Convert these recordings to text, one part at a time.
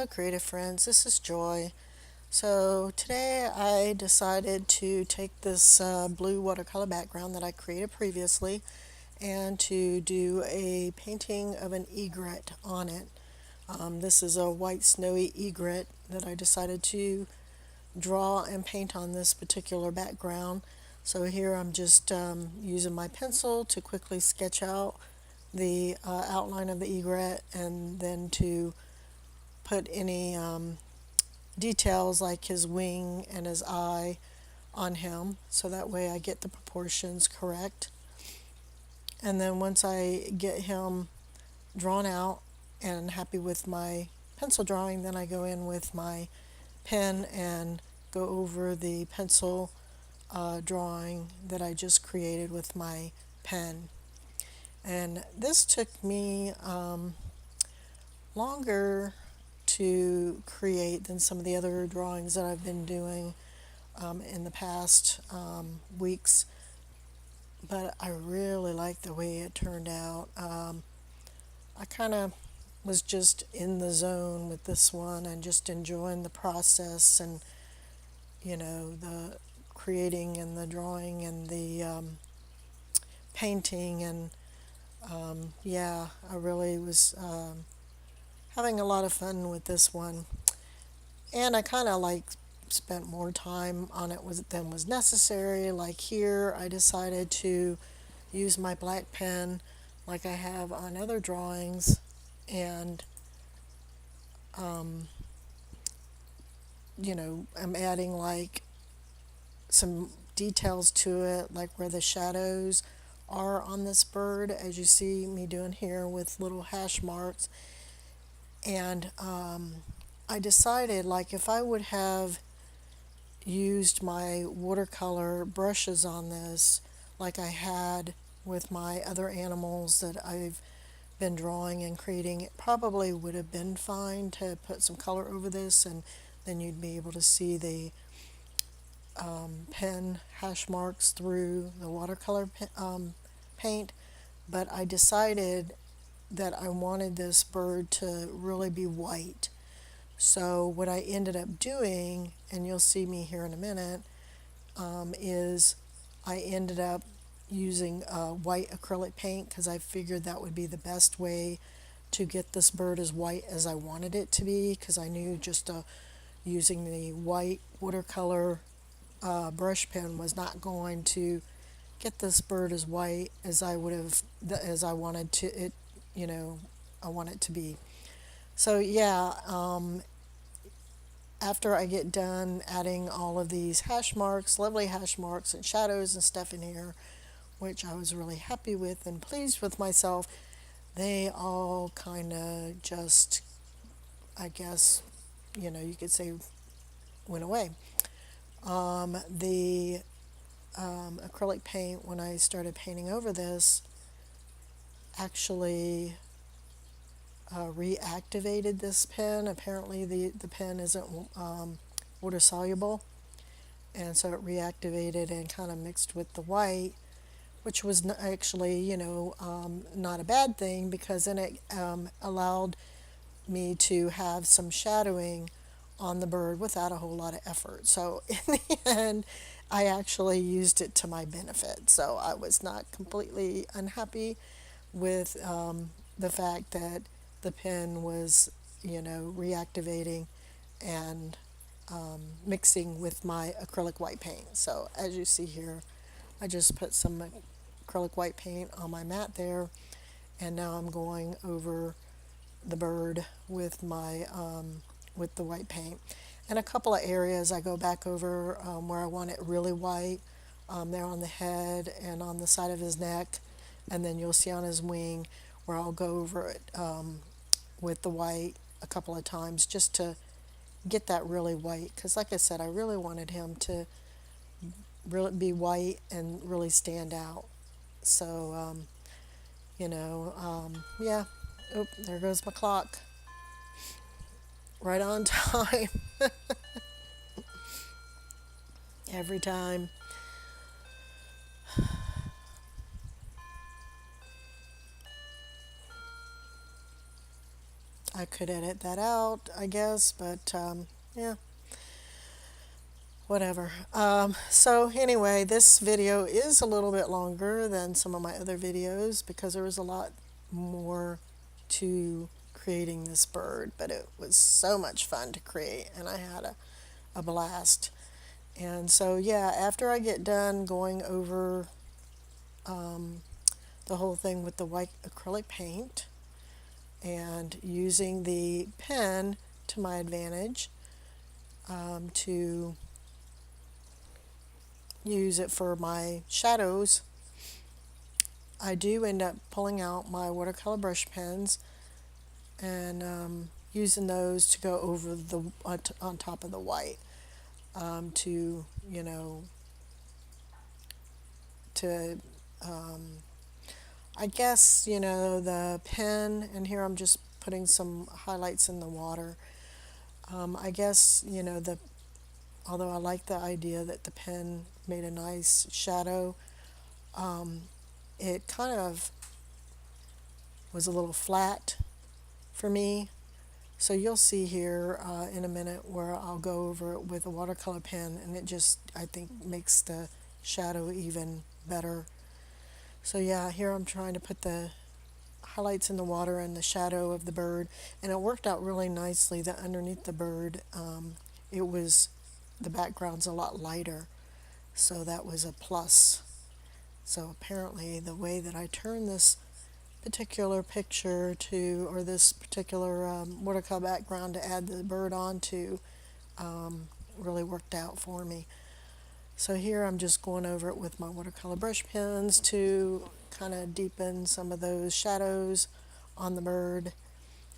Hello, creative friends. This is Joy. So, today I decided to take this blue watercolor background that I created previously and to do a painting of an egret on it. This is a white snowy egret that I decided to draw and paint on this particular background. So, here I'm just using my pencil to quickly sketch out the outline of the egret and then to put any details like his wing and his eye on him so that way I get the proportions correct. And then once I get him drawn out and happy with my pencil drawing, then I go in with my pen and go over the pencil drawing that I just created with my pen. And this took me longer to create than some of the other drawings that I've been doing in the past weeks, but I really like the way it turned out. I kind of was just in the zone with this one and just enjoying the process and, the creating and the drawing and the painting. And yeah, I really was having a lot of fun with this one. And I kind of like spent more time on it than was necessary. Like here, I decided to use my black pen like I have on other drawings, and I'm adding like some details to it, like where the shadows are on this bird, as you see me doing here with little hash marks. And I decided like if I would have used my watercolor brushes on this like I had with my other animals that I've been drawing and creating, it probably would have been fine to put some color over this, and then you'd be able to see the pen hash marks through the watercolor paint. But I decided that I wanted this bird to really be white. So what I ended up doing, and you'll see me here in a minute, is I ended up using white acrylic paint because I figured that would be the best way to get this bird as white as I wanted it to be, because I knew just using the white watercolor brush pen was not going to get this bird as white as I would have, as I wanted to it, you know, I want it to be. So yeah, after I get done adding all of these hash marks, lovely hash marks and shadows and stuff in here, which I was really happy with and pleased with myself, they all kind of just, I guess, you could say went away. The acrylic paint, when I started painting over this, actually reactivated this pen. Apparently, the pen isn't water soluble, and so it reactivated and kind of mixed with the white, which was actually, not a bad thing because then it allowed me to have some shadowing on the bird without a whole lot of effort. So in the end, I actually used it to my benefit. So I was not completely unhappy with the fact that the pen was, reactivating and mixing with my acrylic white paint. So as you see here, I just put some acrylic white paint on my mat there, and now I'm going over the bird with my with the white paint. And a couple of areas I go back over where I want it really white, there on the head and on the side of his neck, and then you'll see on his wing where I'll go over it with the white a couple of times just to get that really white. Because like I said, I really wanted him to really be white and really stand out. So, yeah. Oh, there goes my clock. Right on time. Every time. I could edit that out, I guess, but yeah, whatever. So anyway, this video is a little bit longer than some of my other videos because there was a lot more to creating this bird, but it was so much fun to create and I had a blast. And so yeah, after I get done going over the whole thing with the white acrylic paint and using the pen to my advantage, to use it for my shadows, I do end up pulling out my watercolor brush pens and using those to go over the on top of the white, to to I guess the pen, and here I'm just putting some highlights in the water. I guess the although I like the idea that the pen made a nice shadow, it kind of was a little flat for me. So you'll see here in a minute where I'll go over it with a watercolor pen, and it just, I think, makes the shadow even better. So yeah, here I'm trying to put the highlights in the water and the shadow of the bird, and it worked out really nicely that underneath the bird, it was, the background's a lot lighter, so that was a plus. So apparently the way that I turn this particular picture to, or this particular watercolor background to add the bird onto, really worked out for me. So here I'm just going over it with my watercolor brush pens to kind of deepen some of those shadows on the bird,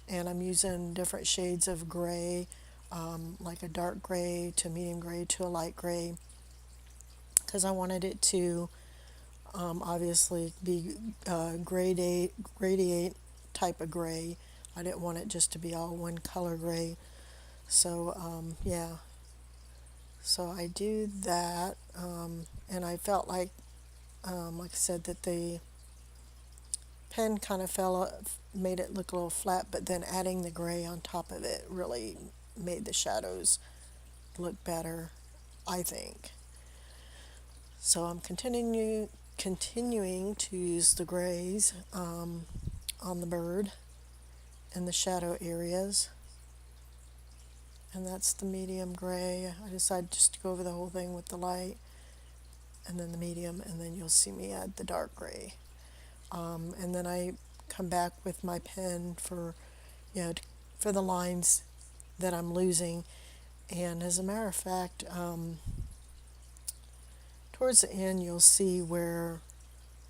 and I'm using different shades of gray, like a dark gray to medium gray to a light gray, because I wanted it to obviously be gradient type of gray. I didn't want it just to be all one color gray. So yeah, so I do that, and I felt like I said, that the pen kind of made it look a little flat, but then adding the gray on top of it really made the shadows look better, I think. So I'm continuing to use the grays on the bird in the shadow areas, and that's the medium gray. I decided just to go over the whole thing with the light and then the medium, and then you'll see me add the dark gray, and then I come back with my pen for for the lines that I'm losing. And as a matter of fact, towards the end you'll see where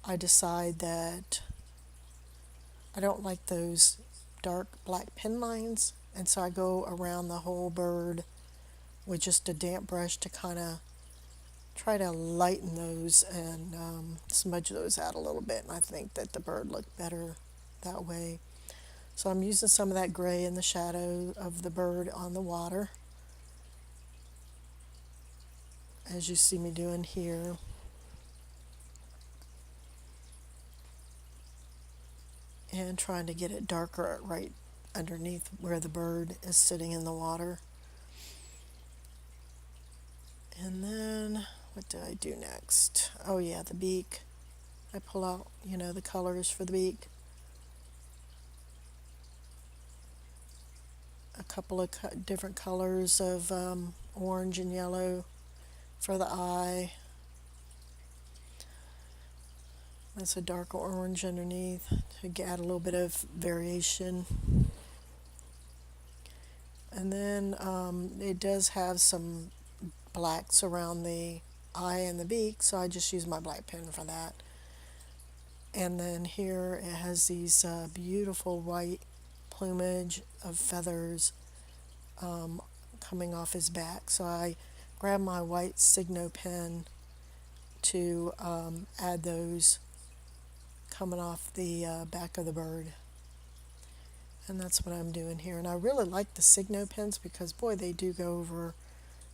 I decide that I don't like those dark black pen lines, and so I go around the whole bird with just a damp brush to kind of try to lighten those and smudge those out a little bit, and I think that the bird looked better that way. So I'm using some of that gray in the shadow of the bird on the water, as you see me doing here. And trying to get it darker right underneath where the bird is sitting in the water. And then what do I do next? Oh yeah, the beak. I pull out, the colors for the beak. A couple of different colors of orange and yellow for the eye. That's a dark orange underneath to add a little bit of variation. And then it does have some blacks around the eye and the beak, so I just use my black pen for that. And then here it has these beautiful white plumage of feathers coming off his back. So I grab my white Signo pen to add those coming off the back of the bird. And that's what I'm doing here. And I really like the Signo pens because, boy, they do go over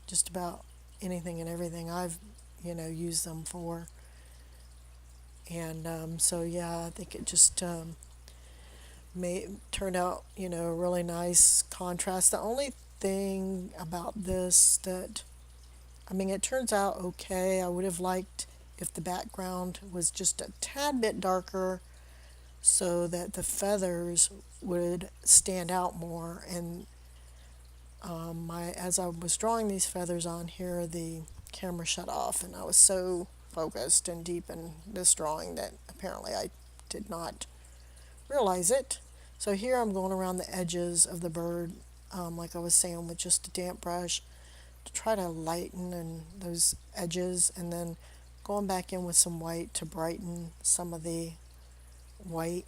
just about anything and everything I've, used them for. And so, yeah, I think it just turned out, really nice contrast. The only thing about this that, I mean, it turns out okay. I would have liked if the background was just a tad bit darker so that the feathers would stand out more. And as I was drawing these feathers on here, the camera shut off, and I was so focused and deep in this drawing that apparently I did not realize it. So here I'm going around the edges of the bird, like I was saying, with just a damp brush to try to lighten and those edges, and then going back in with some white to brighten some of the white.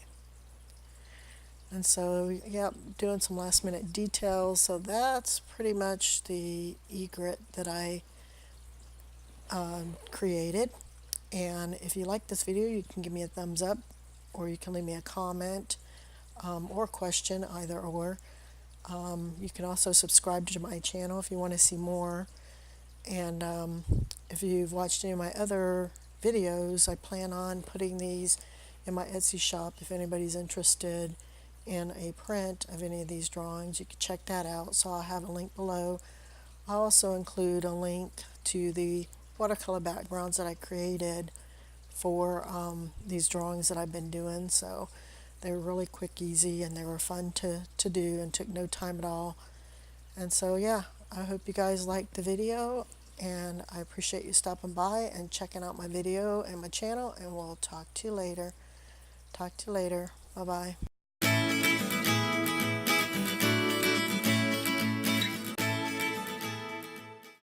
And so, yep, doing some last minute details. So that's pretty much the egret that I created. And if you like this video, you can give me a thumbs up, or you can leave me a comment or question, either or. You can also subscribe to my channel if you want to see more. And if you've watched any of my other videos, I plan on putting these in my Etsy shop. If anybody's interested in a print of any of these drawings, you can check that out. So I'll have a link below. I'll also include a link to the watercolor backgrounds that I created for these drawings that I've been doing. So they were really quick, easy, and they were fun to do and took no time at all. And so, yeah, I hope you guys liked the video, and I appreciate you stopping by and checking out my video and my channel, and we'll talk to you later. Talk to you later. Bye-bye.